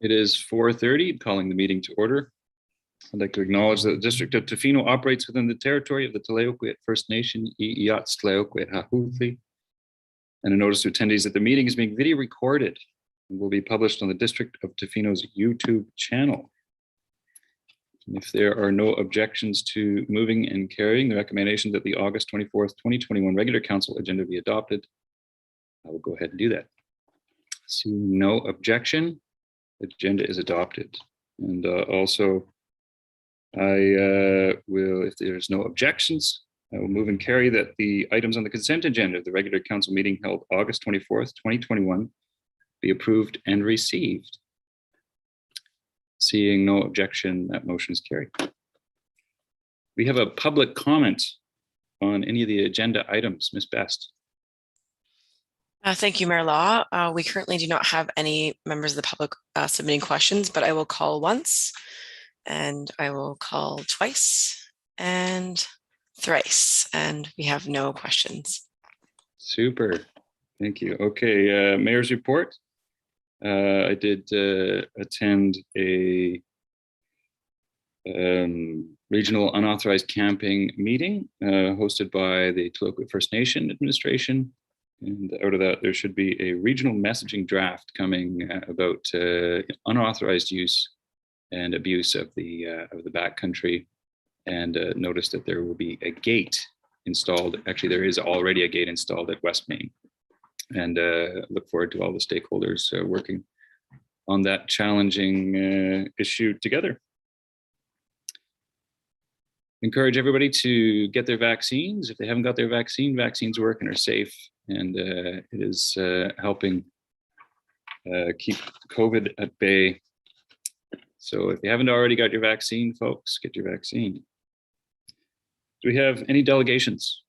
It is 4:30, calling the meeting to order. I'd like to acknowledge that the District of Tofino operates within the territory of the Tla-o-qui-aht First Nation, Tla-o-qui-aht and a notice to attendees that the meeting is being video recorded and will be published on the District of Tofino's YouTube channel. If there are no objections to moving and carrying the recommendation that the August 24th, 2021 regular council agenda be adopted, I will go ahead and do that. Seeing no objection, the agenda is adopted. And also, I will, if there's no objections, I will move and carry that the items on the consent agenda of the regular council meeting held August 24th, 2021 be approved and received. Seeing no objection, that motion is carried. We have a public comment on any of the agenda items. Ms. Best. Thank you, Mayor Law. We currently do not have any members of the public submitting questions, but I will call once, and I will call twice and thrice, and we have no questions. Super, thank you. Okay, Mayor's report. I did attend a regional unauthorized camping meeting hosted by the Tla-o-qui-aht First Nation administration. And out of that, there should be a regional messaging draft coming about unauthorized use and abuse of the backcountry. And notice that there will be a gate installed. Actually, there is already a gate installed at West Main. And look forward to all the stakeholders working on that challenging issue together. Encourage everybody to get their vaccines. If they haven't got their vaccine, vaccines work and are safe. And it is helping keep COVID at bay. So if you haven't already got your vaccine, folks, get your vaccine. Do we have any delegations?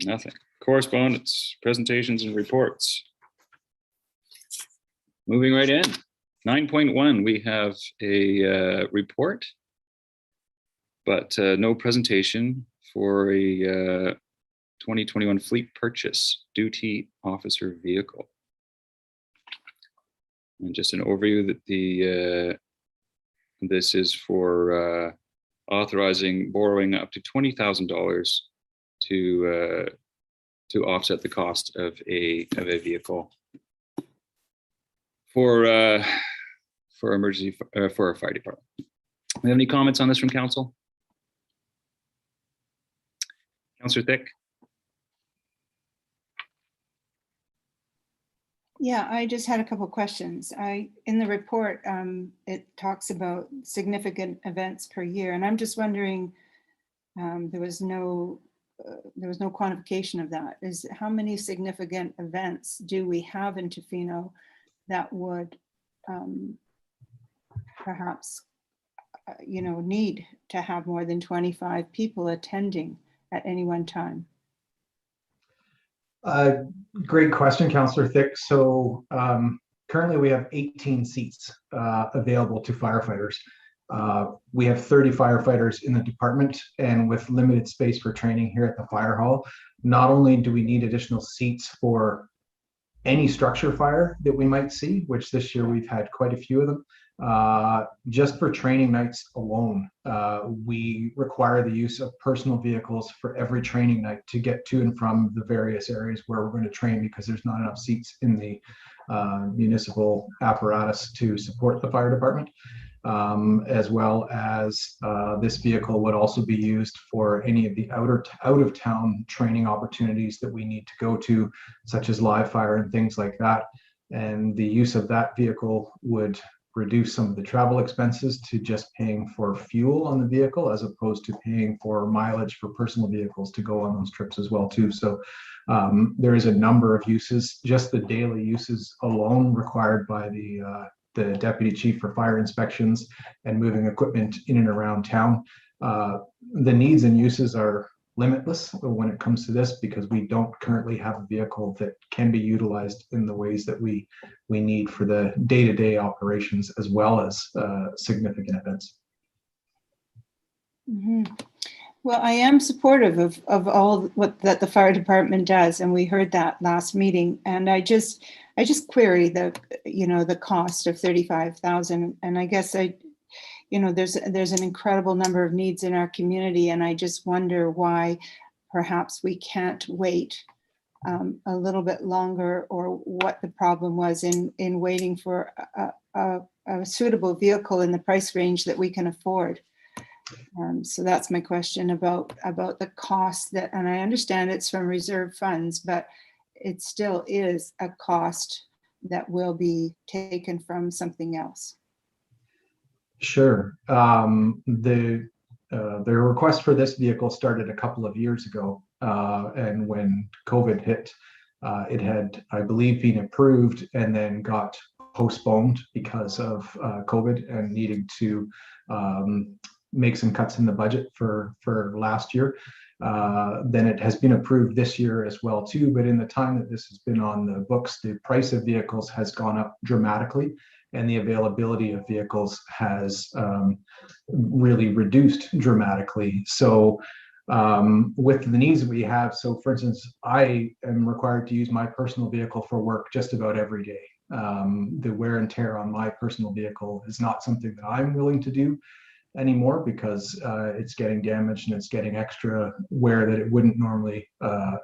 Nothing. Correspondence, presentations, and reports. Moving right in. 9.1, we have a report, but no presentation for a 2021 fleet purchase duty officer vehicle. And just an overview that this is for authorizing borrowing up to $20,000 to offset the cost of a vehicle for emergency for our fire department. Do we have any comments on this from council? Councillor Thick. Yeah, I just had a couple of questions. In the report, it talks about significant events per year, and I'm just wondering, there was no quantification of that. How many significant events do we have in Tofino that would perhaps, need to have more than 25 people attending at any one time? Great question, Councillor Thick. So currently we have 18 seats available to firefighters. We have 30 firefighters in the department, and with limited space for training here at the fire hall, not only do we need additional seats for any structure fire that we might see, which this year we've had quite a few of them, just for training nights alone, we require the use of personal vehicles for every training night to get to and from the various areas where we're going to train, because there's not enough seats in the municipal apparatus to support the fire department. As well as this vehicle would also be used for any of the out of town training opportunities that we need to go to, such as live fire and things like that. And the use of that vehicle would reduce some of the travel expenses to just paying for fuel on the vehicle, as opposed to paying for mileage for personal vehicles to go on those trips as well too. So there is a number of uses, just the daily uses alone required by the Deputy Chief for fire inspections and moving equipment in and around town. The needs and uses are limitless when it comes to this, because we don't currently have a vehicle that can be utilized in the ways that we need for the day-to-day operations, as well as significant events. Mm-hmm. Well, I am supportive of all what that the fire department does, and we heard that last meeting. And I just query the cost of 35,000, and I guess there's an incredible number of needs in our community, and I just wonder why perhaps we can't wait a little bit longer, or what the problem was in waiting for a suitable vehicle in the price range that we can afford. So that's my question about the cost that, and I understand it's from reserve funds, but it still is a cost that will be taken from something else. Sure. The request for this vehicle started a couple of years ago, and when COVID hit, it had, I believe, been approved and then got postponed because of COVID and needing to make some cuts in the budget for last year. Then it has been approved this year as well too, but in the time that this has been on the books, the price of vehicles has gone up dramatically, and the availability of vehicles has really reduced dramatically. So with the needs that we have, so for instance, I am required to use my personal vehicle for work just about every day. The wear and tear on my personal vehicle is not something that I'm willing to do anymore, because it's getting damaged and it's getting extra wear that it wouldn't normally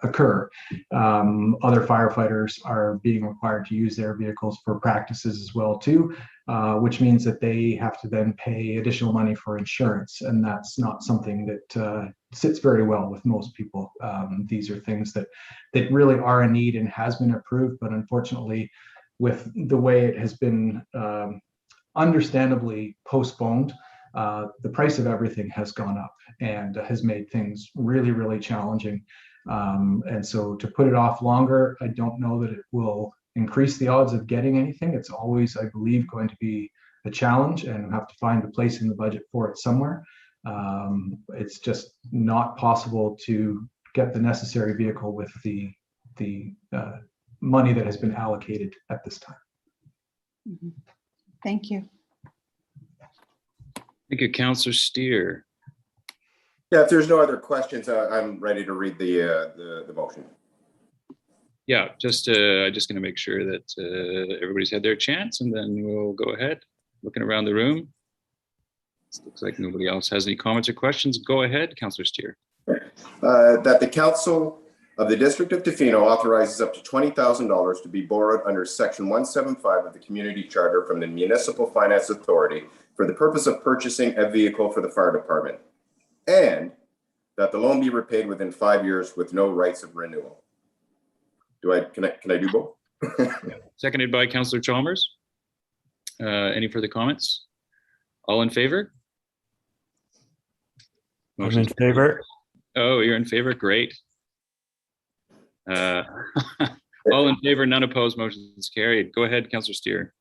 occur. Other firefighters are being required to use their vehicles for practices as well too, which means that they have to then pay additional money for insurance, and that's not something that sits very well with most people. These are things that really are a need and has been approved, but unfortunately, with the way it has been understandably postponed, the price of everything has gone up and has made things really, really challenging. And so to put it off longer, I don't know that it will increase the odds of getting anything. It's always, I believe, going to be a challenge, and have to find a place in the budget for it somewhere. It's just not possible to get the necessary vehicle with the money that has been allocated at this time. Mm-hmm. Thank you. Thank you, Councillor Steer. Yeah, if there's no other questions, I'm ready to read the motion. Yeah, just going to make sure that everybody's had their chance, and then we'll go ahead. Looking around the room, it looks like nobody else has any comments or questions. Go ahead, Councillor Steer. That the Council of the District of Tofino authorizes up to $20,000 to be borrowed under Section 175 of the Community Charter from the Municipal Finance Authority for the purpose of purchasing a vehicle for the fire department, and that the loan be repaid within 5 years with no rights of renewal. Can I do both? Seconded by Councillor Chalmers. Any further comments? All in favor? I'm in favor. Oh, you're in favor? Great. All in favor, none opposed, motion is carried. Go ahead, Councillor Steer.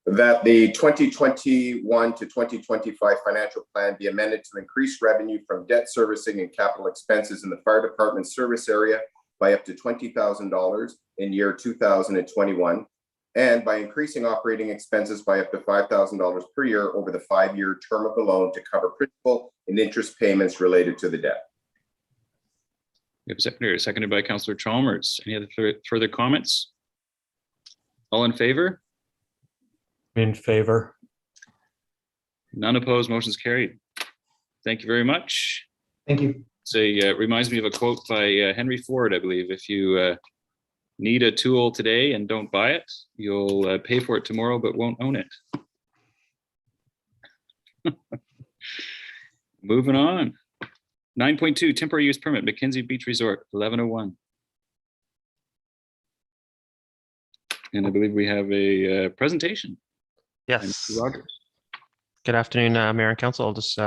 That the 2021 to 2025 financial plan be amended to increase revenue from debt servicing and capital expenses in the fire department service area by up to $20,000 in year 2021, and by increasing operating expenses by up to $5,000 per year over the 5-year term of the loan to cover principal and interest payments related to the debt. We have a seconder, seconded by Councillor Chalmers. Any other further comments? All in favor? In favor. None opposed, motion's carried. Thank you very much. Thank you. It reminds me of a quote by Henry Ford, I believe. If you need a tool today and don't buy it, you'll pay for it tomorrow but won't own it. Moving on. 9.2, temporary use permit, Mackenzie Beach Resort, 1101. And I believe we have a presentation. Yes. Roger. Good afternoon, Mayor and Council. I'll just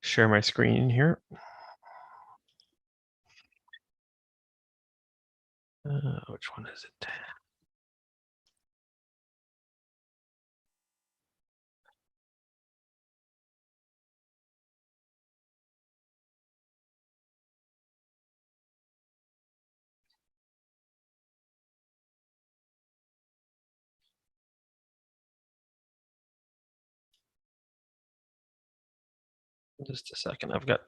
share my screen here. Which one is it? Just a second. I've got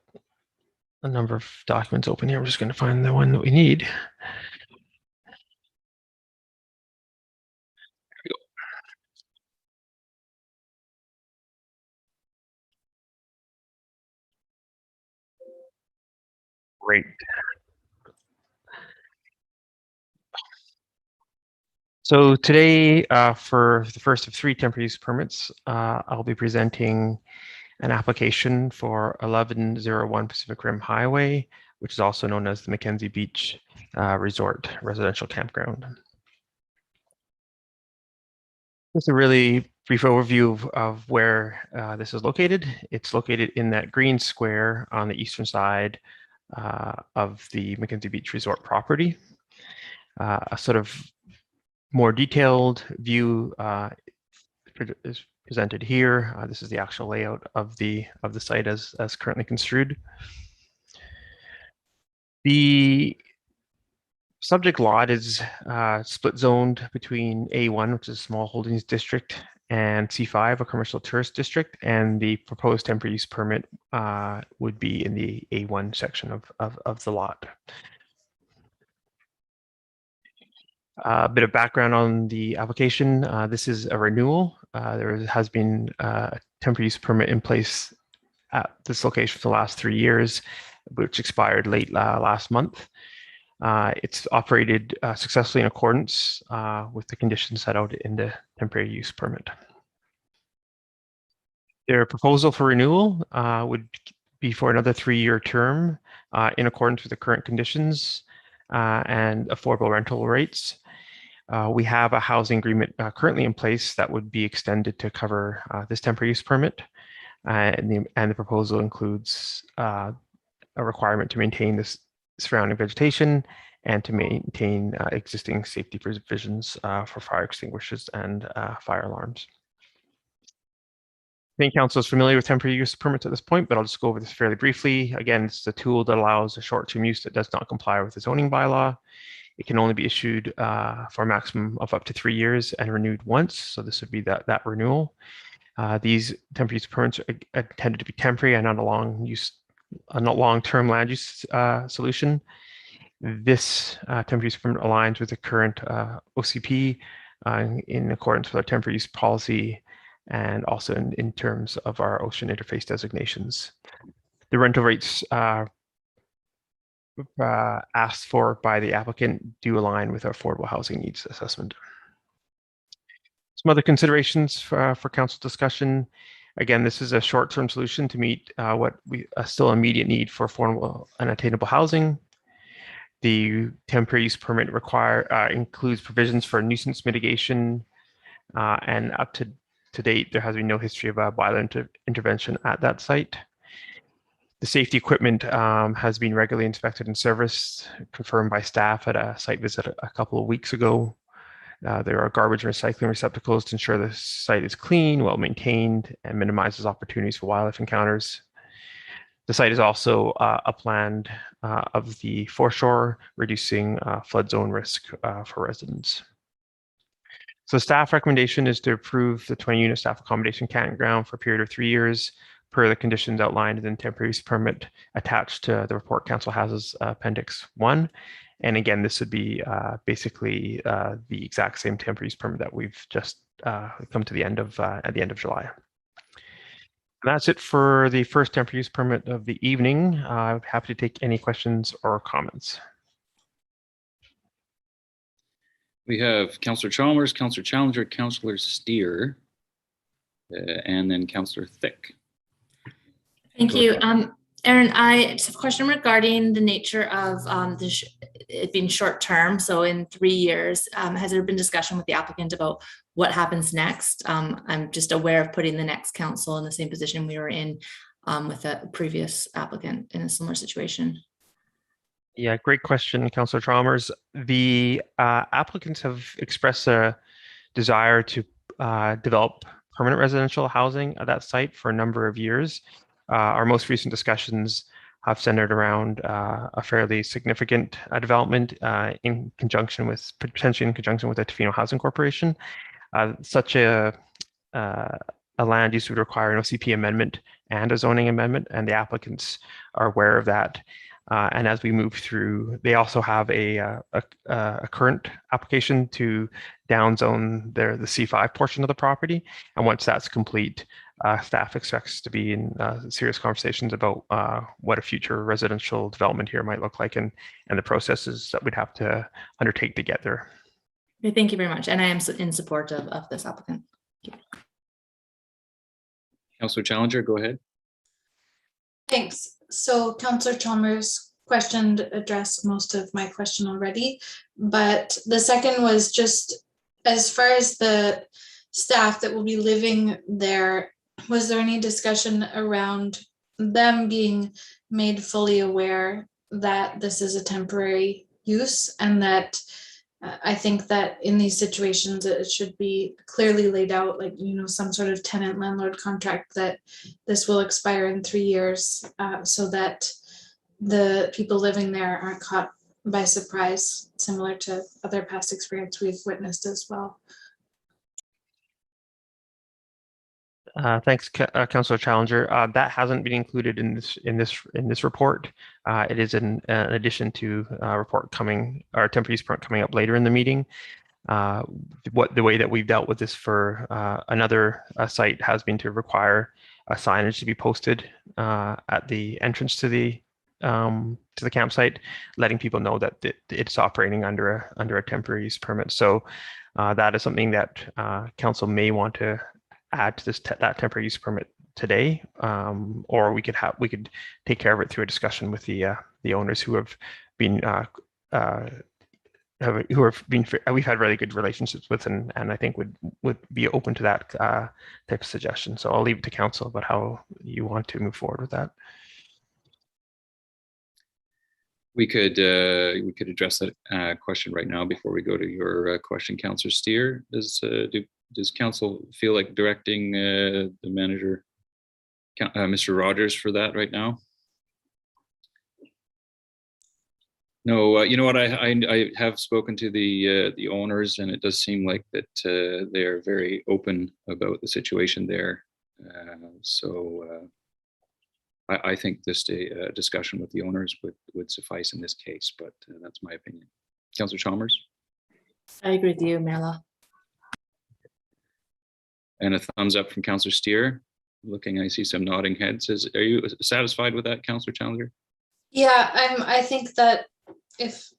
a number of documents open here. I'm just going to find the one that we need. Great. So today, for the first of 3 temporary use permits, I'll be presenting an application for 1101 Pacific Rim Highway, which is also known as the Mackenzie Beach Resort Residential Campground. Just a really brief overview of where this is located. It's located in that green square on the eastern side of the Mackenzie Beach Resort property. A sort of more detailed view is presented here. This is the actual layout of the site as currently construed. The subject lot is split zoned between A1, which is a small holdings district, and C5, a commercial tourist district, and the proposed temporary use permit would be in the A1 section of the lot. A bit of background on the application. This is a renewal. There has been a temporary use permit in place at this location for the last 3 years, which expired late last month. It's operated successfully in accordance with the conditions set out in the temporary use permit. Their proposal for renewal would be for another 3-year term in accordance with the current conditions and affordable rental rates. We have a housing agreement currently in place that would be extended to cover this temporary use permit. And the proposal includes a requirement to maintain this surrounding vegetation and to maintain existing safety provisions for fire extinguishers and fire alarms. I think Council is familiar with temporary use permits at this point, but I'll just go over this fairly briefly. Again, it's a tool that allows a short-term use that does not comply with the zoning bylaw. It can only be issued for a maximum of up to 3 years and renewed once. So this would be that renewal. These temporary use permits are intended to be temporary and not a long-term land use solution. This temporary use permit aligns with the current OCP in accordance with our temporary use policy and also in terms of our ocean interface designations. The rental rates asked for by the applicant do align with our affordable housing needs assessment. Some other considerations for council discussion. Again, this is a short-term solution to meet what we still immediate need for affordable and attainable housing. The temporary use permit includes provisions for nuisance mitigation, and up to date, there has been no history of violent intervention at that site. The safety equipment has been regularly inspected and serviced, confirmed by staff at a site visit a couple of weeks ago. There are garbage and recycling receptacles to ensure the site is clean, well maintained, and minimizes opportunities for wildlife encounters. The site is also upland of the foreshore, reducing flood zone risk for residents. So staff recommendation is to approve the 20-unit staff accommodation campground for a period of 3 years per the conditions outlined in the temporary use permit attached to the report council has as Appendix 1. And again, this would be basically the exact same temporary use permit that we've just come to the end of at the end of July. And that's it for the first temporary use permit of the evening. I'm happy to take any questions or comments. We have Councillor Chalmers, Councillor Challenger, Councillor Steer, and then Councillor Thick. Thank you. Aaron, I just have a question regarding the nature of it being short term. So in 3 years, has there been discussion with the applicant about what happens next? I'm just aware of putting the next council in the same position we were in with a previous applicant in a similar situation. Yeah, great question, Councillor Chalmers. The applicants have expressed a desire to develop permanent residential housing at that site for a number of years. Our most recent discussions have centered around a fairly significant development in conjunction with, potentially in conjunction with the Tofino Housing Corporation. Such a land use would require an OCP amendment and a zoning amendment, and the applicants are aware of that. And as we move through, they also have a current application to downzone the C5 portion of the property. And once that's complete, staff expects to be in serious conversations about what a future residential development here might look like, and the processes that we'd have to undertake to get there. Okay, thank you very much. And I am in support of this applicant. Councillor Challenger, go ahead. Thanks. So Councillor Chalmers' question addressed most of my question already, but the second was just as far as the staff that will be living there, was there any discussion around them being made fully aware that this is a temporary use, and that I think that in these situations it should be clearly laid out, like, you know, some sort of tenant landlord contract that this will expire in 3 years, so that the people living there aren't caught by surprise, similar to other past experience we've witnessed as well. Thanks, Councillor Challenger. That hasn't been included in this report. It is an addition to a report coming, our temporary use permit coming up later in the meeting. The way that we've dealt with this for another site has been to require a signage to be posted at the entrance to the campsite, letting people know that it's operating under a temporary use permit. So that is something that council may want to add to that temporary use permit today, or we could take care of it through a discussion with the owners who have been we've had really good relationships with, and I think would be open to that type of suggestion. So I'll leave it to council about how you want to move forward with that. We could address that question right now before we go to your question, Councillor Steer. Does council feel like directing the manager, Mr. Rogers, for that right now? No, you know what? I have spoken to the owners, and it does seem like that they are very open about the situation there. I think just a discussion with the owners would suffice in this case, but that's my opinion. Councillor Chalmers? I agree with you, Marla. And a thumbs up from Councillor Steer. I see some nodding heads. Are you satisfied with that, Councillor Challenger? Yeah, I think that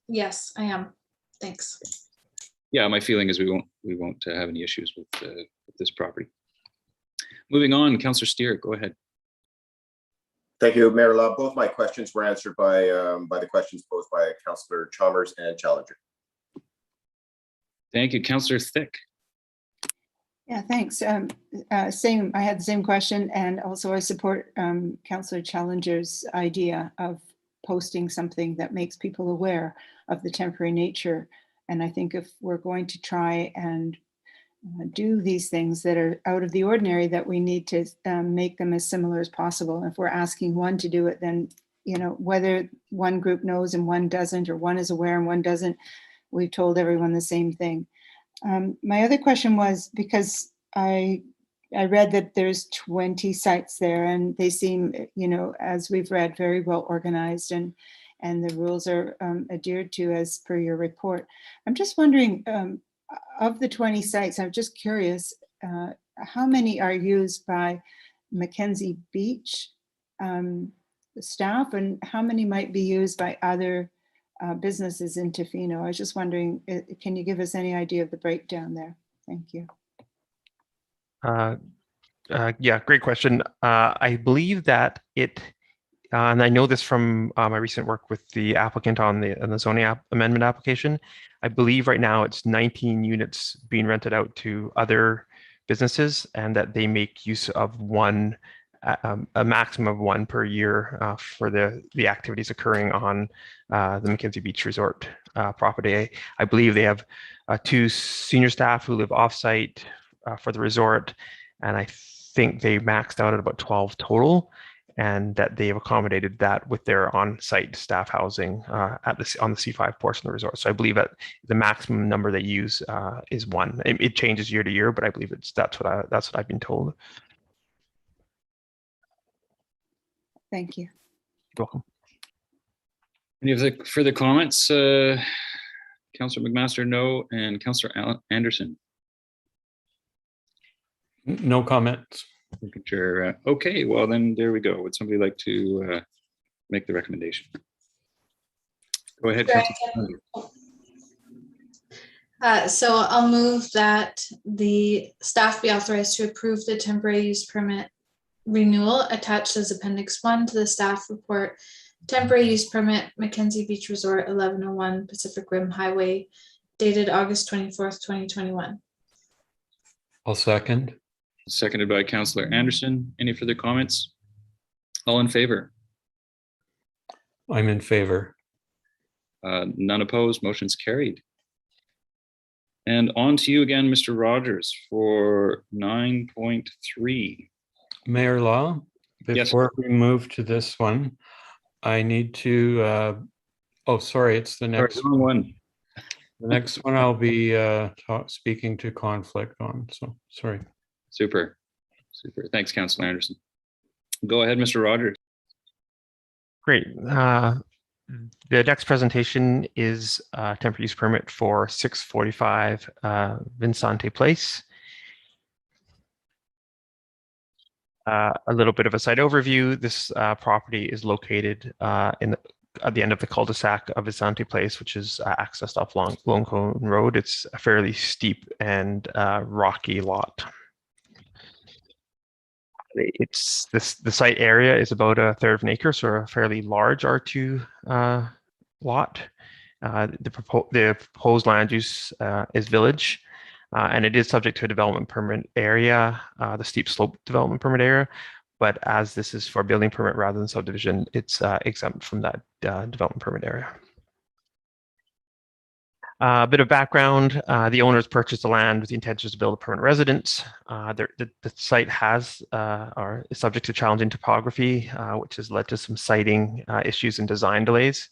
yes, I am. Thanks. Yeah, my feeling is we won't have any issues with this property. Moving on, Councillor Steer, go ahead. Thank you, Mayor Law. Both my questions were answered by the questions posed by Councillor Chalmers and Challenger. Thank you, Councillor Thick. Yeah, thanks. I had the same question, and also I support Councillor Challenger's idea of posting something that makes people aware of the temporary nature. And I think if we're going to try and do these things that are out of the ordinary, that we need to make them as similar as possible. If we're asking one to do it, then, you know, whether one group knows and one doesn't, or one is aware and one doesn't, we've told everyone the same thing. My other question was, because I read that there's 20 sites there, and they seem, you know, as we've read, very well organized, and the rules are adhered to as per your report. I'm just wondering, of the 20 sites, I'm just curious, how many are used by Mackenzie Beach staff, and how many might be used by other businesses in Tofino? I was just wondering, can you give us any idea of the breakdown there? Thank you. Yeah, great question. I believe that and I know this from my recent work with the applicant on the zoning amendment application. I believe right now it's 19 units being rented out to other businesses, and that they make use of one, a maximum of one per year for the activities occurring on the Mackenzie Beach Resort property. I believe they have 2 senior staff who live offsite for the resort, and I think they maxed out at about 12 total, and that they've accommodated that with their on-site staff housing on the C5 portion of the resort. So I believe that the maximum number they use is 1. It changes year to year, but I believe that's what I've been told. Thank you. You're welcome. Any other further comments? Councillor McMaster, no, and Councillor Anderson. No comments. Sure. Okay, well then there we go. Would somebody like to make the recommendation? Go ahead, Councillor. So I'll move that the staff be authorized to approve the temporary use permit renewal attached as Appendix 1 to the staff report. Temporary use permit, Mackenzie Beach Resort, 1101 Pacific Rim Highway, dated August 24th, 2021. I'll second. Seconded by Councillor Anderson. Any further comments? All in favor? I'm in favor. None opposed. Motion's carried. And on to you again, Mr. Rogers, for 9.3. Mayor Law, Yes. before we move to this one, I need to, oh, sorry, it's the Sorry, next wrong one. The next one I'll be speaking to conflict on, so sorry. Super. Super. Thanks, Councillor Anderson. Go ahead, Mr. Rogers. Great. The next presentation is a temporary use permit for 645 Vincente Place. A little bit of a site overview. This property is located at the end of the cul-de-sac of Vincente Place, which is accessed off Lone Cone Road. It's a fairly steep and rocky lot. The site area is about 1/3 of an acre, so a fairly large R2 lot. The proposed land use is village, and it is subject to a development permit area, the steep slope development permit area. But as this is for building permit rather than subdivision, it's exempt from that development permit area. A bit of background, the owners purchased the land with the intentions to build a permanent residence. The site is subject to challenging topography, which has led to some siting issues and design delays.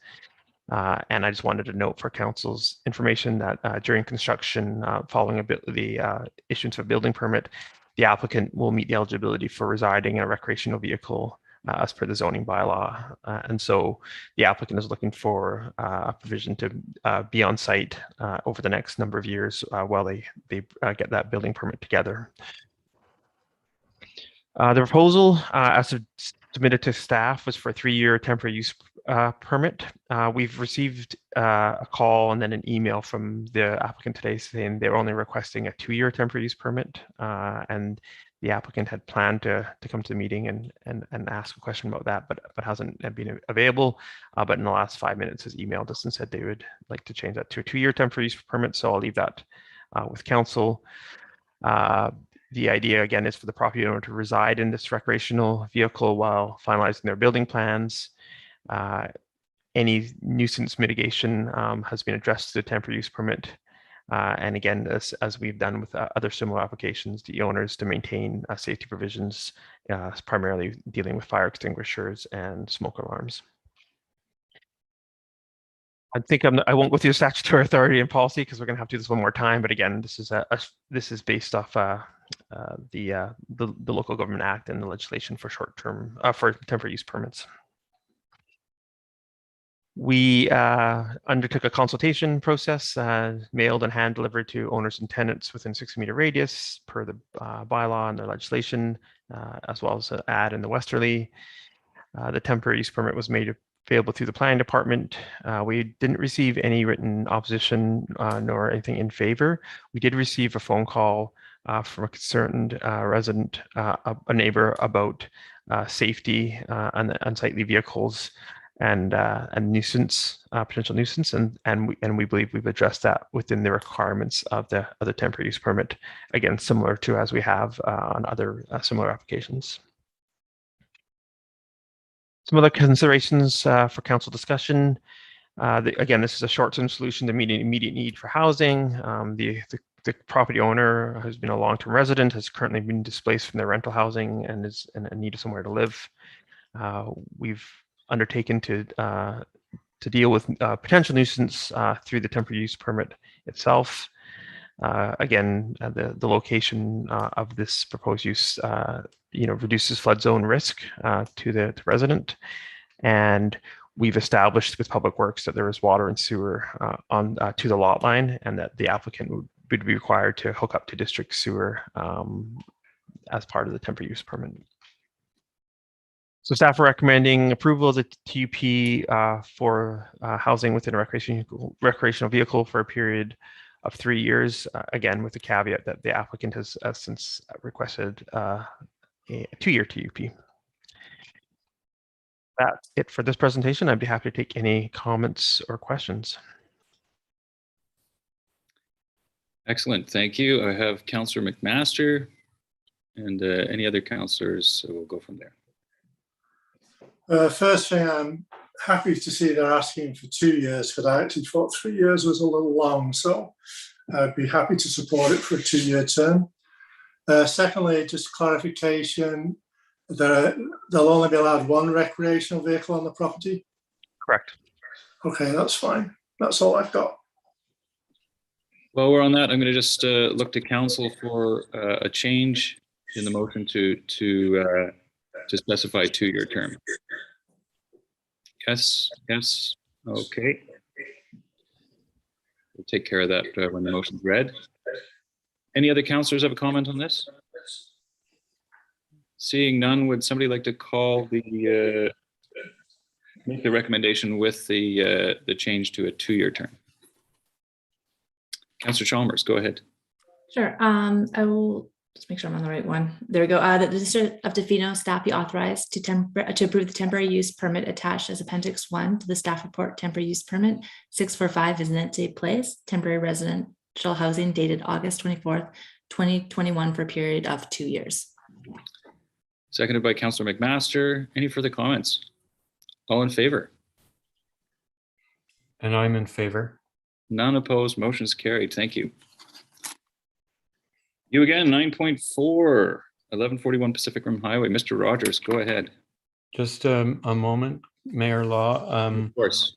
And I just wanted to note for council's information that during construction, following the issuance of a building permit, the applicant will meet the eligibility for residing in a recreational vehicle as per the zoning bylaw. And so the applicant is looking for a provision to be on site over the next number of years while they get that building permit together. The proposal as submitted to staff was for a 3-year temporary use permit. We've received a call and then an email from the applicant today saying they're only requesting a 2-year temporary use permit, and the applicant had planned to come to the meeting and ask a question about that, but hasn't been available. But in the last 5 minutes has emailed us and said they would like to change that to a 2-year temporary use permit, so I'll leave that with council. The idea, again, is for the property owner to reside in this recreational vehicle while finalizing their building plans. Any nuisance mitigation has been addressed to the temporary use permit. And again, as we've done with other similar applications, the owners to maintain safety provisions, primarily dealing with fire extinguishers and smoke alarms. I think I won't go through the statutory authority and policy because we're going to have to do this one more time. But again, this is based off the Local Government Act and the legislation for short-term for temporary use permits. We undertook a consultation process, mailed and hand delivered to owners and tenants within 6-meter radius per the bylaw and the legislation, as well as an ad in the Westerly. The temporary use permit was made available through the planning department. We didn't receive any written opposition nor anything in favor. We did receive a phone call from a concerned resident, a neighbor, about safety and unsightly vehicles and nuisance, potential nuisance, and we believe we've addressed that within the requirements of the temporary use permit. Again, similar to as we have on other similar applications. Some other considerations for council discussion. Again, this is a short-term solution to meet an immediate need for housing. The property owner has been a long-term resident, has currently been displaced from their rental housing and is in need of somewhere to live. We've undertaken to deal with potential nuisance through the temporary use permit itself. Again, the location of this proposed use reduces flood zone risk to the resident. And we've established with Public Works that there is water and sewer to the lot line, and that the applicant would be required to hook up to district sewer as part of the temporary use permit. So staff are recommending approval of the TUP for housing within a recreational vehicle for a period of 3 years, again, with the caveat that the applicant has since requested a 2-year TUP. That's it for this presentation. I'd be happy to take any comments or questions. Excellent, thank you. I have Councillor McMaster and any other councillors, so we'll go from there. First thing, I'm happy to see they're asking for 2 years, because I actually thought 3 years was a little long, so I'd be happy to support it for a 2-year term. Secondly, just clarification, they'll only be allowed 1 recreational vehicle on the property? Correct. Okay, that's fine. That's all I've got. While we're on that, I'm going to just look to council for a change in the motion to specify 2-year term. Yes, okay. We'll take care of that when the motion's read. Any other councillors have a comment on this? Seeing none, would somebody like to call make the recommendation with the change to a 2-year term? Councillor Chalmers, go ahead. Sure. I will just make sure I'm on the right one. There we go. The District of Tofino staff be authorized to approve the temporary use permit attached as Appendix 1 to the staff report. Temporary use permit 645 Vincente Place, temporary residential housing dated August 24th, 2021 for a period of 2 years. Seconded by Councillor McMaster. Any further comments? All in favor? And I'm in favor. None opposed. Motion is carried. Thank you. You again, 9.4, 1141 Pacific Rim Highway. Mr. Rogers, go ahead. Just a moment, Mayor Law. Of course.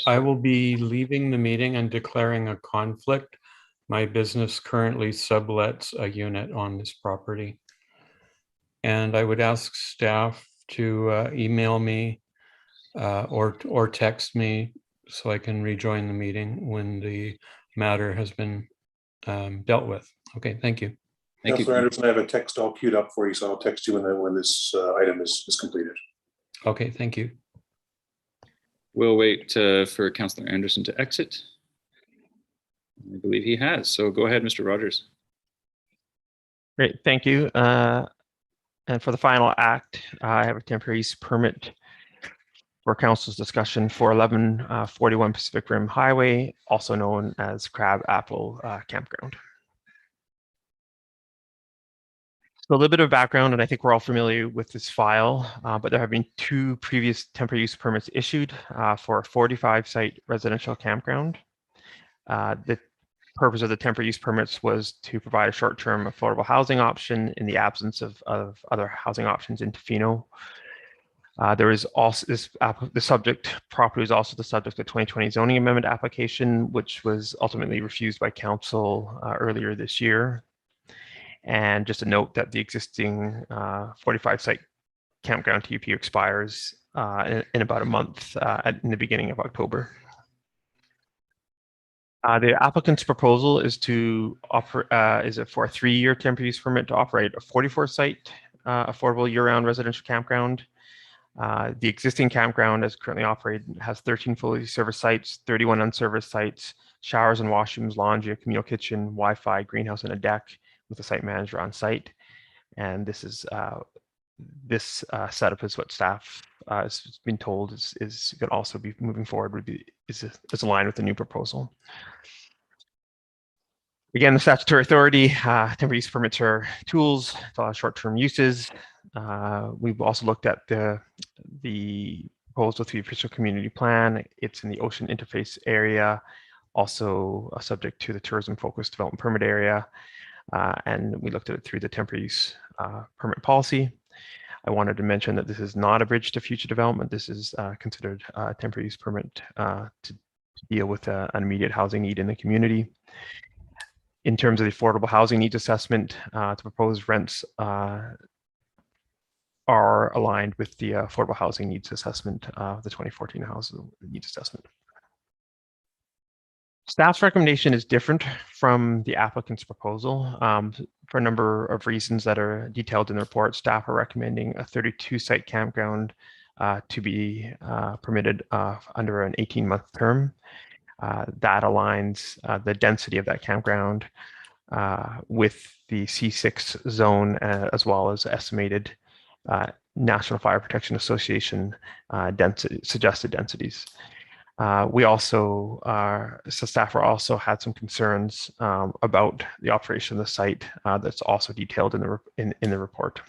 I will be leaving the meeting and declaring a conflict. My business currently sublets a unit on this property. And I would ask staff to email me or text me so I can rejoin the meeting when the matter has been dealt with. Okay, thank you. Thank you. Councillor Anderson, I have a text all queued up for you, so I'll text you when this item is completed. Okay, thank you. We'll wait for Councillor Anderson to exit. I believe he has, so go ahead, Mr. Rogers. Great, thank you. And for the final act, I have a temporary use permit for council's discussion for 1141 Pacific Rim Highway, also known as Crab Apple Campground. So a little bit of background, and I think we're all familiar with this file, but there have been 2 previous temporary use permits issued for a 45-site residential campground. The purpose of the temporary use permits was to provide a short-term affordable housing option in the absence of other housing options in Tofino. There is also the subject property is also the subject of the 2020 zoning amendment application, which was ultimately refused by council earlier this year. And just a note that the existing 45-site campground TUP expires in about a month in the beginning of October. The applicant's proposal is to offer for a 3-year temporary use permit to operate a 44-site affordable year-round residential campground. The existing campground as currently operated has 13 fully serviced sites, 31 unserviced sites, showers and washrooms, laundry, a communal kitchen, Wi-Fi, greenhouse, and a deck with a site manager on site. And this is this setup is what staff has been told is going to also be moving forward is aligned with the new proposal. Again, the statutory authority, temporary use permits are tools to allow short-term uses. We've also looked at the proposal to the official community plan. It's in the ocean interface area, also subject to the tourism-focused development permit area. And we looked at it through the temporary use permit policy. I wanted to mention that this is not a bridge to future development. This is considered a temporary use permit to deal with an immediate housing need in the community. In terms of the affordable housing needs assessment, the proposed rents are aligned with the affordable housing needs assessment, the 2014 housing needs assessment. Staff's recommendation is different from the applicant's proposal for a number of reasons that are detailed in the report. Staff are recommending a 32 site campground to be permitted under an 18-month term. That aligns the density of that campground with the C6 zone, as well as estimated National Fire Protection Association suggested densities. We also, so staff also had some concerns about the operation of the site that's also detailed in the report.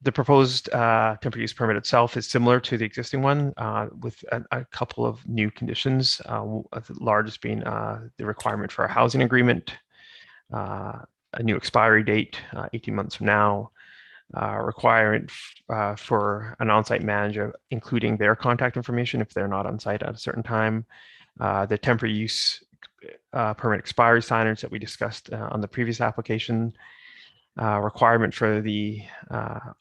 The proposed temporary use permit itself is similar to the existing one with a couple of new conditions, the largest being the requirement for a housing agreement, a new expiry date, 18 months from now, requirement for an on-site manager, including their contact information if they're not on site at a certain time, the temporary use permit expiry signage that we discussed on the previous application, requirement for the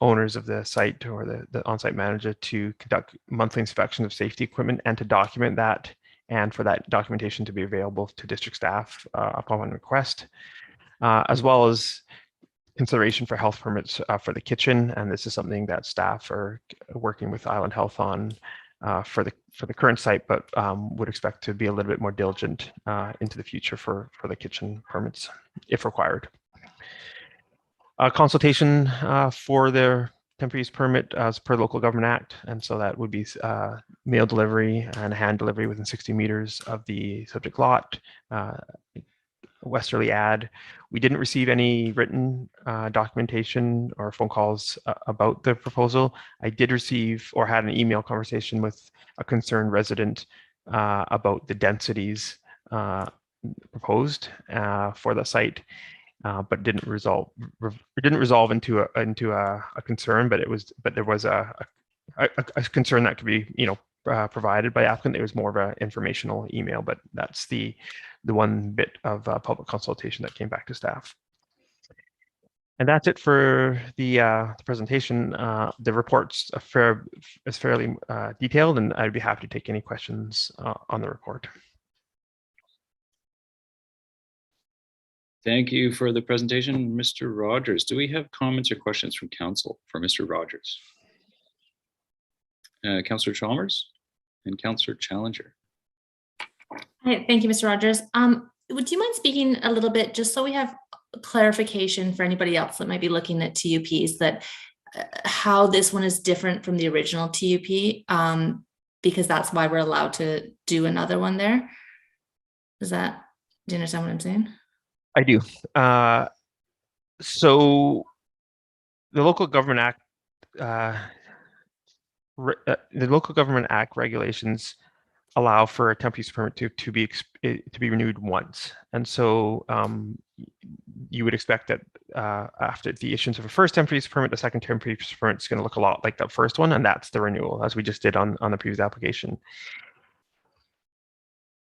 owners of the site or the on-site manager to conduct monthly inspections of safety equipment and to document that, and for that documentation to be available to district staff upon request, as well as consideration for health permits for the kitchen. And this is something that staff are working with Island Health on for the current site, but would expect to be a little bit more diligent into the future for the kitchen permits if required. Consultation for their temporary use permit as per Local Government Act, and so that would be mail delivery and hand delivery within 60 meters of the subject lot. Westerly ad. We didn't receive any written documentation or phone calls about the proposal. I did receive or had an email conversation with a concerned resident about the densities proposed for the site, but didn't resolve into a concern. But there was a concern that could be provided by applicant. It was more of an informational email, but that's the one bit of public consultation that came back to staff. And that's it for the presentation. The report's is fairly detailed, and I'd be happy to take any questions on the report. Thank you for the presentation, Mr. Rogers. Do we have comments or questions from council for Mr. Rogers? Councillor Chalmers and Councillor Challenger. Hi, thank you, Mr. Rogers. Would you mind speaking a little bit, just so we have clarification for anybody else that might be looking at TUPs, that how this one is different from the original TUP, because that's why we're allowed to do another one there. Do you understand what I'm saying? I do. So the Local Government Act, the Local Government Act regulations allow for a temporary use permit to be renewed once, and so you would expect that after the issuance of a first temporary use permit, the second temporary use permit is going to look a lot like that first one, and that's the renewal, as we just did on the previous application.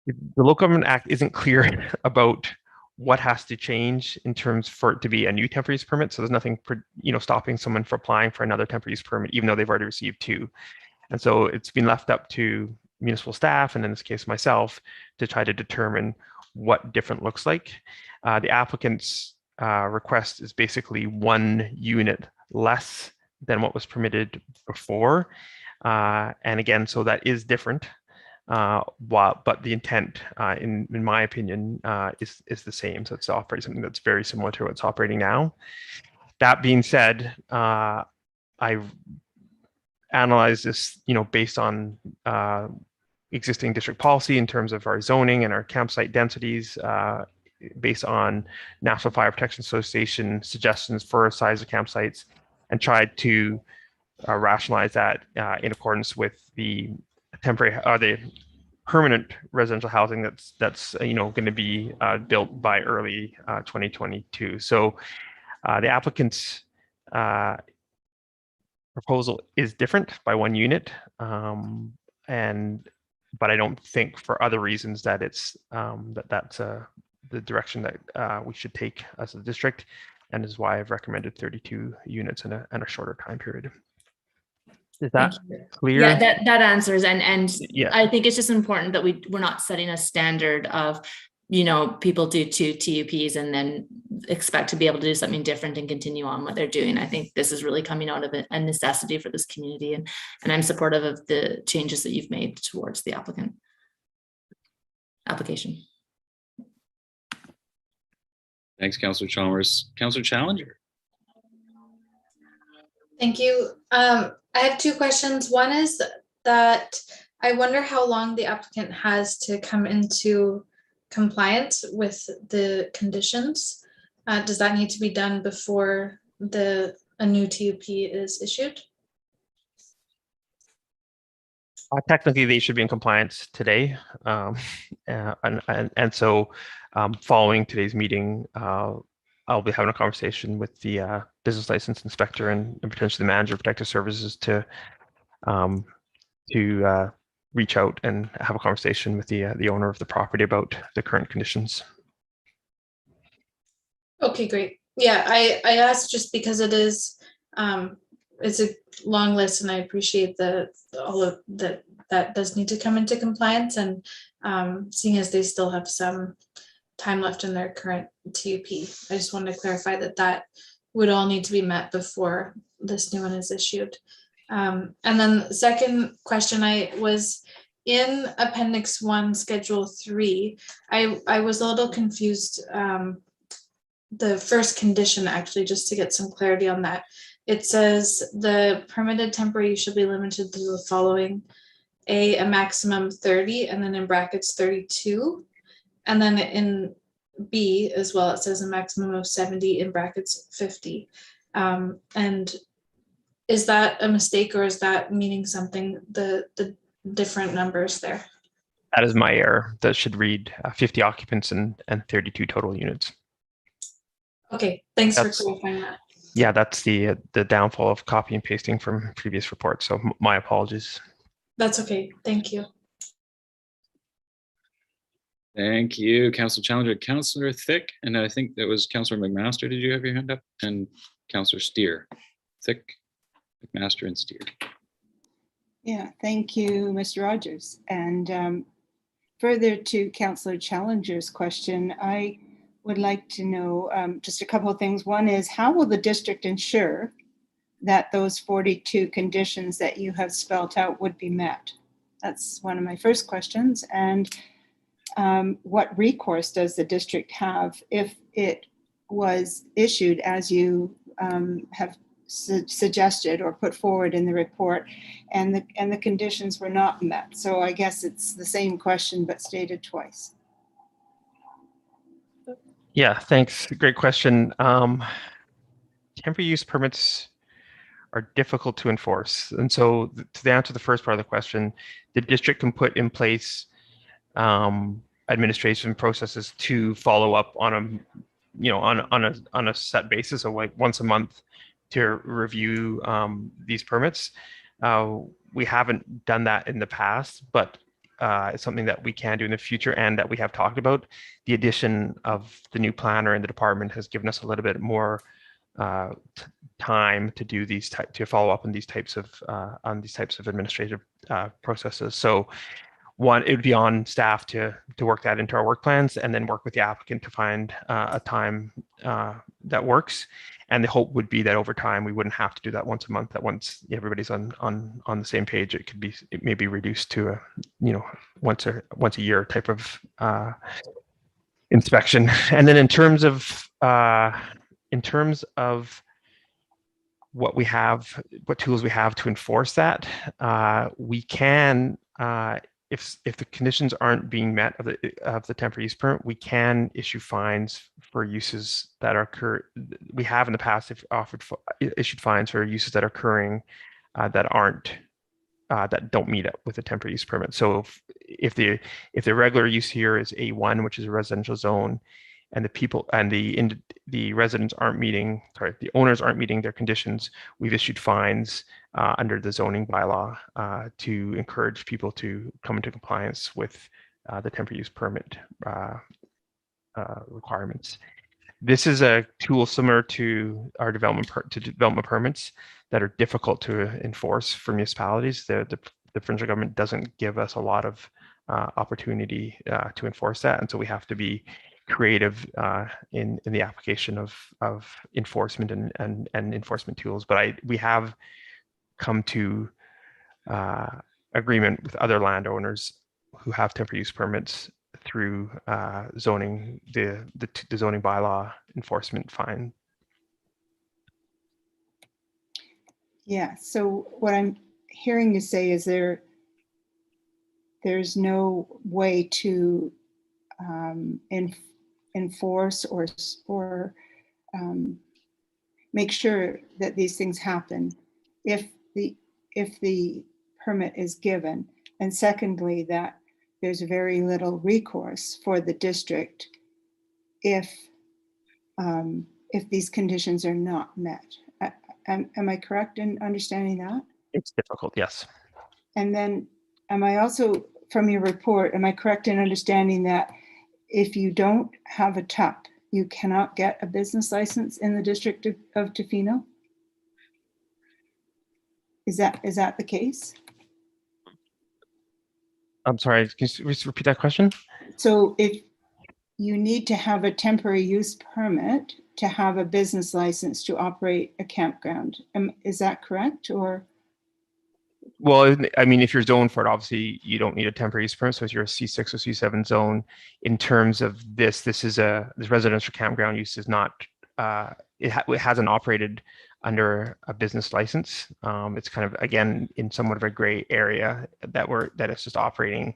The Local Government Act isn't clear about what has to change in terms for it to be a new temporary use permit. So there's nothing stopping someone from applying for another temporary use permit, even though they've already received two. And so it's been left up to municipal staff, and in this case myself, to try to determine what different looks like. The applicant's request is basically 1 unit less than what was permitted before. And again, so that is different. But the intent, in my opinion, is the same. So it's operating something that's very similar to what's operating now. That being said, I analyzed this, based on existing district policy in terms of our zoning and our campsite densities, based on National Fire Protection Association suggestions for size of campsites, and tried to rationalize that in accordance with the temporary or the permanent residential housing that's going to be built by early 2022. So the applicant's proposal is different by 1 unit, but I don't think for other reasons that it's the direction that we should take as a district, and is why I've recommended 32 units in a shorter time period. Is that clear? Yeah, that answers, and Yeah. I think it's just important that we're not setting a standard of, you know, people do 2 TUPs and then expect to be able to do something different and continue on what they're doing. I think this is really coming out of a necessity for this community, and I'm supportive of the changes that you've made towards the application. Thanks, Councillor Chalmers. Councillor Challenger. Thank you. I have 2 questions. One is that I wonder how long the applicant has to come into compliance with the conditions. Does that need to be done before a new TUP is issued? Technically, they should be in compliance today. And so following today's meeting, I'll be having a conversation with the business license inspector and potentially the manager of protective services to reach out and have a conversation with the owner of the property about the current conditions. Okay, great. Yeah, I asked just because it is it's a long list, and I appreciate all of that does need to come into compliance, and seeing as they still have some time left in their current TUP, I just wanted to clarify that would all need to be met before this new one is issued. And then the second question, I was in Appendix 1, Schedule 3. I was a little confused. The first condition, actually, just to get some clarity on that. It says the permitted temporary use should be limited to the following: a maximum 30, and then in brackets 32. And then in B as well, it says a maximum of 70 in brackets 50. And is that a mistake, or is that meaning something, the different numbers there? That is my error. That should read 50 occupants and 32 total units. Okay, thanks for clarifying that. Yeah, that's the downfall of copy and pasting from previous reports. So my apologies. That's okay. Thank you. Thank you, Councillor Challenger. Councillor Thick, and I think that was Councillor McMaster. Did you have your hand up? And Councillor Steer. Thick, McMaster, and Steer. Yeah, thank you, Mr. Rogers. And further to Councillor Challenger's question, I would like to know just a couple of things. One is, how will the district ensure that those 42 conditions that you have spelled out would be met? That's one of my first questions. And what recourse does the district have if it was issued as you have suggested or put forward in the report, and the conditions were not met? So I guess it's the same question but stated twice. Yeah, thanks. Great question. Temporary use permits are difficult to enforce. And so to answer the first part of the question, the district can put in place administration processes to follow up on a set basis, so like once a month to review these permits. We haven't done that in the past, but it's something that we can do in the future and that we have talked about. The addition of the new planner in the department has given us a little bit more time to do to follow up on these types of administrative processes. So one, it would be on staff to work that into our work plans, and then work with the applicant to find a time that works. And the hope would be that over time we wouldn't have to do that once a month. That once everybody's on the same page, it may be reduced to a once a year type of inspection. And then in terms of what tools we have to enforce that, we can. If the conditions aren't being met of the temporary use permit, we can issue fines for uses that are we have in the past issued fines for uses that are occurring that don't meet up with the temporary use permit. So if the regular use here is A1, which is a residential zone, and the residents aren't meeting, the owners aren't meeting their conditions, we've issued fines under the zoning bylaw to encourage people to come into compliance with the temporary use permit requirements. This is a tool similar to our development permits that are difficult to enforce for municipalities. The provincial government doesn't give us a lot of opportunity to enforce that, and so we have to be creative in the application of enforcement and enforcement tools. But we have come to agreement with other landowners who have temporary use permits through zoning, the zoning bylaw enforcement fine. Yeah, so what I'm hearing you say is there's no way to enforce or make sure that these things happen if the permit is given, and secondly, that there's very little recourse for the district if these conditions are not met. Am I correct in understanding that? It's difficult, yes. And then am I also, from your report, am I correct in understanding that if you don't have a TUP, you cannot get a business license in the District of Tofino? Is that the case? I'm sorry, can you repeat that question? So if you need to have a temporary use permit to have a business license to operate a campground, is that correct, or? Well, I mean, if you're zoned for it, obviously you don't need a temporary use permit. So if you're a C6 or C7 zone, in terms of this residential campground use is not, it hasn't operated under a business license. It's kind of, again, in somewhat of a gray area that it's just operating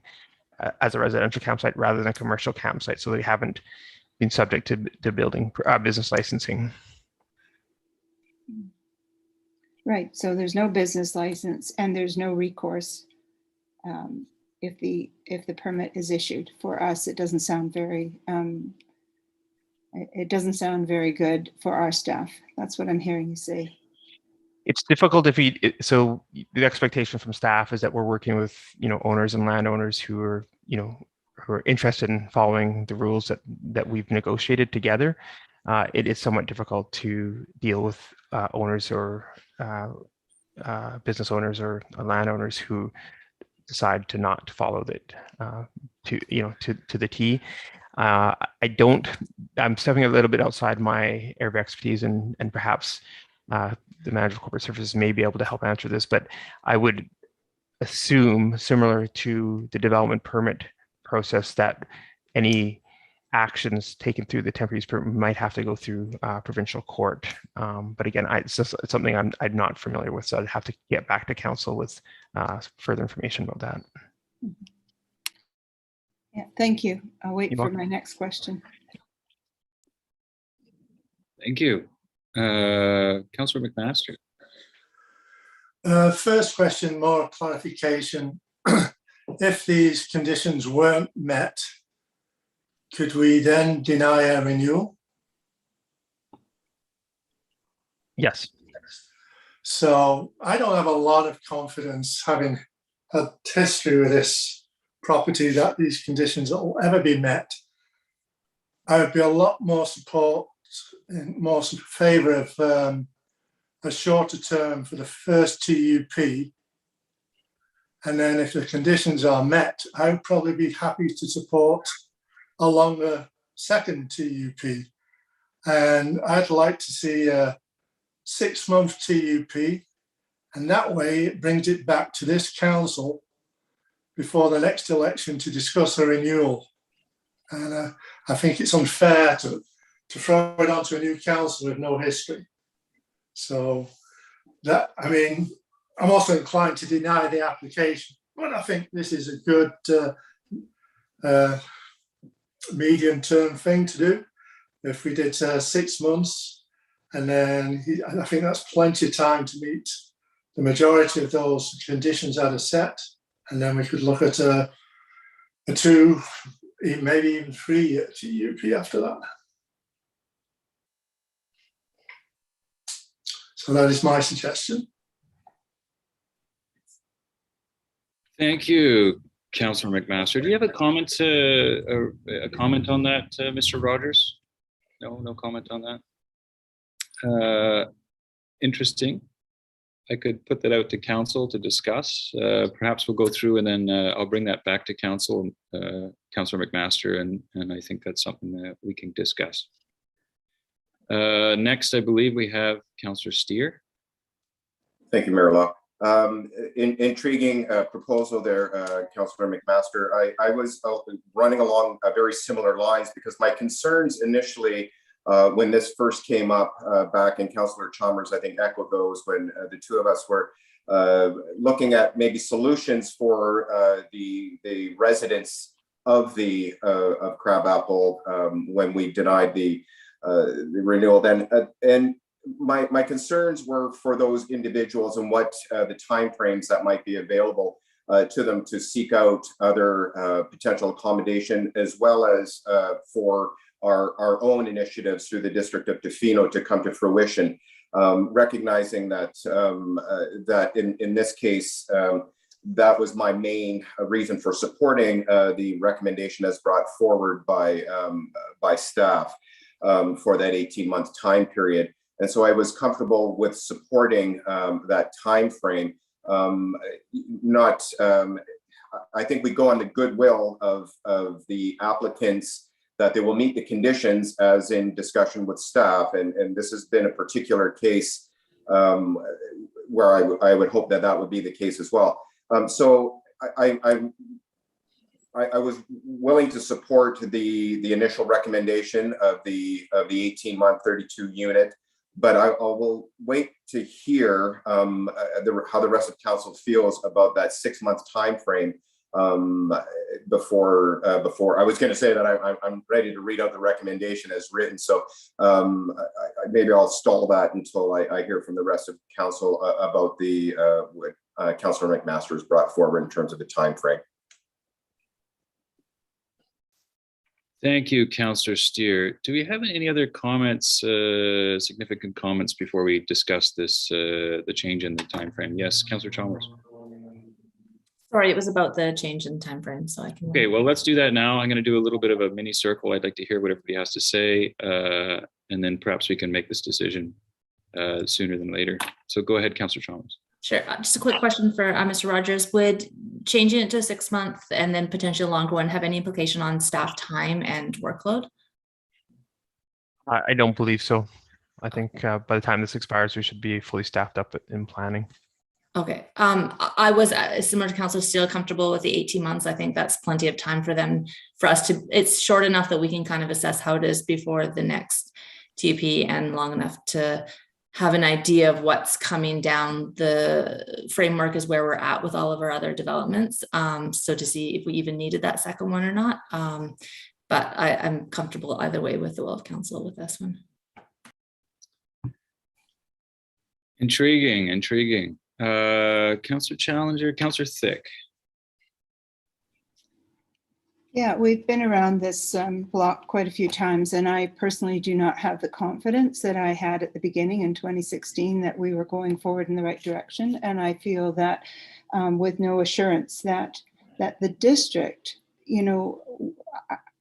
as a residential campsite rather than a commercial campsite. So they haven't been subject to building business licensing. Right, so there's no business license and there's no recourse if the permit is issued. For us, it doesn't sound very good for our staff. That's what I'm hearing you say. It's difficult so the expectation from staff is that we're working with, owners and landowners who are, who are interested in following the rules that we've negotiated together. It is somewhat difficult to deal with owners or business owners or landowners who decide to not follow that to the T. I'm stepping a little bit outside my area of expertise, and perhaps the manager of corporate services may be able to help answer this, but I would assume, similar to the development permit process, that any actions taken through the temporary use permit might have to go through provincial court. But again, it's something I'm not familiar with, so I'd have to get back to council with further information about that. Yeah, thank you. I'll wait for my next question. Thank you. Councillor McMaster. First question, more clarification. If these conditions weren't met, could we then deny a renewal? Yes. So I don't have a lot of confidence, having had history with this property, that these conditions will ever be met. I would be a lot more support, more in favour of a shorter term for the first TUP. And then if the conditions are met, I would probably be happy to support a longer second TUP. And I'd like to see a 6-month TUP. And that way it brings it back to this council before the next election to discuss a renewal. And I think it's unfair to throw it onto a new council with no history. So that, I mean, I'm also inclined to deny the application, but I think this is a good medium-term thing to do. If we did 6 months, and then I think that's plenty of time to meet the majority of those conditions at a set, and then we could look at a 2, maybe even 3-year TUP after that. So that is my suggestion. Thank you. Councillor McMaster, do you have a comment on that, Mr. Rogers? No comment on that. Interesting. I could put that out to council to discuss. Perhaps we'll go through and then I'll bring that back to council, Councillor McMaster, and I think that's something that we can discuss. Next, I believe we have Councillor Steer. Thank you, Mayor Law. Intriguing proposal there, Councillor McMaster. I was running along very similar lines because my concerns initially when this first came up back, and Councillor Chalmers, I think, echoed those when the two of us were looking at maybe solutions for the residents of Crabapple when we denied the renewal then. And my concerns were for those individuals and what the timeframes that might be available to them to seek out other potential accommodation, as well as for our own initiatives through the District of Tofino to come to fruition, recognizing that that in this case, that was my main reason for supporting the recommendation as brought forward by staff for that 18-month time period. And so I was comfortable with supporting that time frame. I think we go on the goodwill of the applicants that they will meet the conditions as in discussion with staff. And this has been a particular case where I would hope that would be the case as well. So I was willing to support the initial recommendation of the 18-month 32 unit, but I will wait to hear how the rest of council feels about that 6-month time frame before I was going to say that I'm ready to read out the recommendation as written. So maybe I'll stall that until I hear from the rest of council about what Councillor McMaster has brought forward in terms of the time frame. Thank you, Councillor Steer. Do we have any other comments, significant comments before we discuss this, the change in the time frame? Yes, Councillor Chalmers. Sorry, it was about the change in time frame, so I can. Okay, well, let's do that now. I'm going to do a little bit of a mini circle. I'd like to hear what everybody has to say, and then perhaps we can make this decision sooner than later. So go ahead, Councillor Chalmers. Sure. Just a quick question for Mr. Rogers. Would changing it to a 6-month and then potentially a longer one have any implication on staff time and workload? I don't believe so. I think by the time this expires, we should be fully staffed up in planning. Okay. I was similar to Councillor Steele, comfortable with the 18 months. I think that's plenty of time for us to, it's short enough that we can kind of assess how it is before the next TUP, and long enough to have an idea of what's coming down the framework is where we're at with all of our other developments. So to see if we even needed that second one or not. But I'm comfortable either way with the will of council with this one. Intriguing. Councillor Challenger, Councillor Thick. Yeah, we've been around this block quite a few times, and I personally do not have the confidence that I had at the beginning in 2016 that we were going forward in the right direction. And I feel that with no assurance that the district, you know,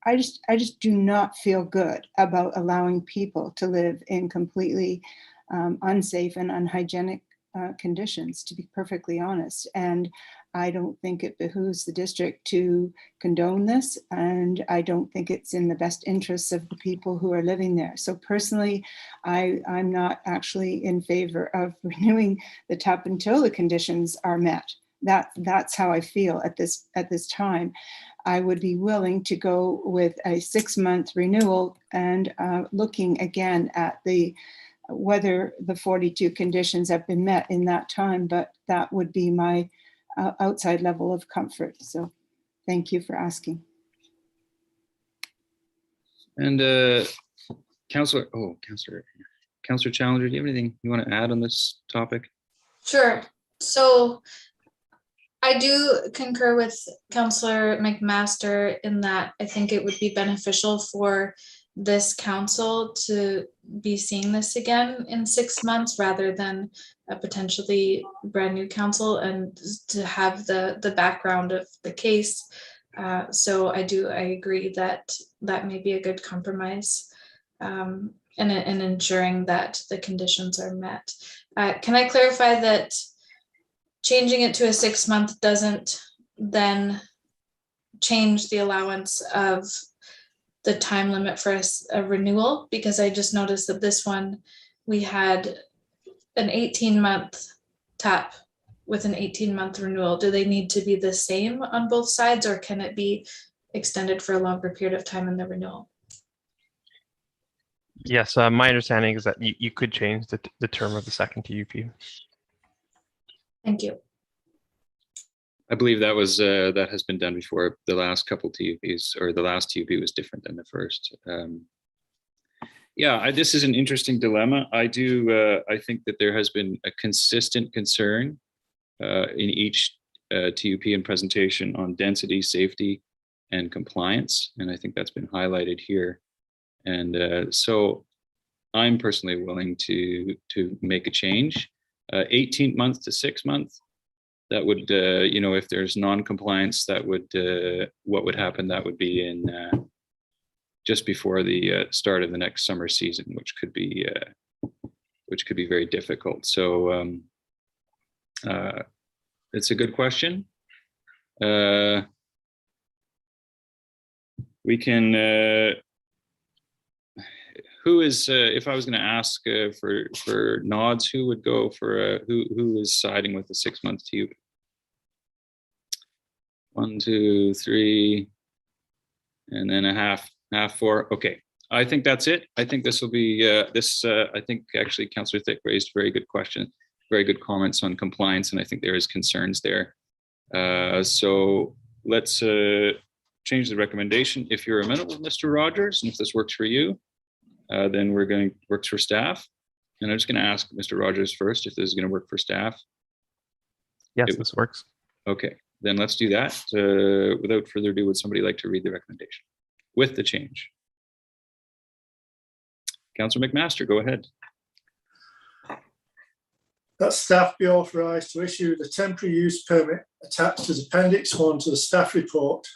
I just do not feel good about allowing people to live in completely unsafe and unhygienic conditions, to be perfectly honest. And I don't think it behooves the district to condone this, and I don't think it's in the best interests of the people who are living there. So personally, I'm not actually in favor of renewing the TUP until the conditions are met. That's how I feel at this time. I would be willing to go with a 6-month renewal and looking again at whether the 42 conditions have been met in that time, but that would be my outside level of comfort. So thank you for asking. And Councillor Challenger, do you have anything you want to add on this topic? Sure. So I do concur with Councillor McMaster in that I think it would be beneficial for this council to be seeing this again in 6 months rather than a potentially brand new council, and to have the background of the case. So I agree that that may be a good compromise, and ensuring that the conditions are met. Can I clarify that changing it to a 6 month doesn't then change the allowance of the time limit for a renewal? Because I just noticed that this one, we had an 18-month tap with an 18-month renewal. Do they need to be the same on both sides, or can it be extended for a longer period of time in the renewal? Yes, my understanding is that you could change the term of the second TUP. Thank you. I believe that was that has been done before. The last couple TUPs, or the last TUP, was different than the first. Yeah, this is an interesting dilemma. I think that there has been a consistent concern in each TUP and presentation on density, safety, and compliance, and I think that's been highlighted here. And so I'm personally willing to make a change, 18 months to 6 months. That would, you know, if there's non-compliance, that would, what would happen? That would be in just before the start of the next summer season, which could be very difficult. So it's a good question. We can. Who is? If I was going to ask for nods, who would go for who is siding with the 6 month TUP? 1, 2, 3, and then a half 4. Okay, I think that's it. I think this will be this. I think actually Councillor Thick raised very good question, very good comments on compliance, and I think there is concerns there. So let's change the recommendation. If you're amenable, Mr. Rogers, and if this works for you, then we're going to works for staff. And I'm just going to ask Mr. Rogers first if this is going to work for staff. Yes, this works. Okay, then let's do that. Without further ado, would somebody like to read the recommendation with the change? Councillor McMaster, go ahead. That staff be authorised to issue the temporary use permit attached as Appendix 1 to the staff report,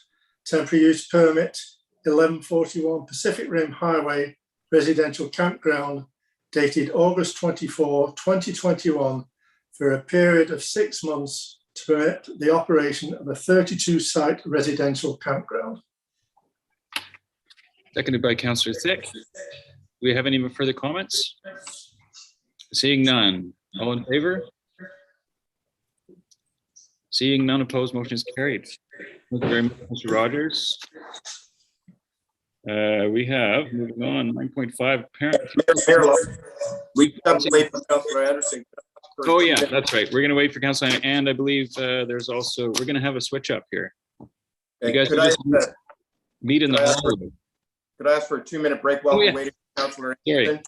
temporary use permit 1141 Pacific Rim Highway residential campground dated August 24, 2021 for a period of 6 months to permit the operation of a 32-site residential campground. Seconded by Councillor Thick. Do we have any further comments? Seeing none. All in favor? Seeing none opposed, motion is carried. Thank you very much, Mr. Rogers. We have, moving on, 9.5 parent. We have to wait for Councillor Anderson. Oh yeah, that's right. We're going to wait for Councillor, and I believe there's also, we're going to have a switch up here. You guys could can just meet in the hallway. Could I ask for a 2-minute break while we're waiting for Councillor Anderson?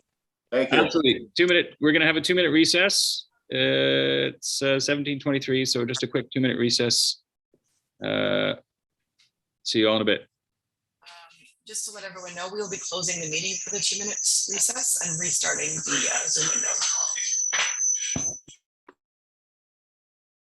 Thank you. Absolutely. 2 minute. We're going to have a 2-minute recess. It's 17:23, so just a quick 2-minute recess. See you all in a bit. Just to let everyone know, we will be closing the meeting for the 2 minutes recess and restarting the Zoom window.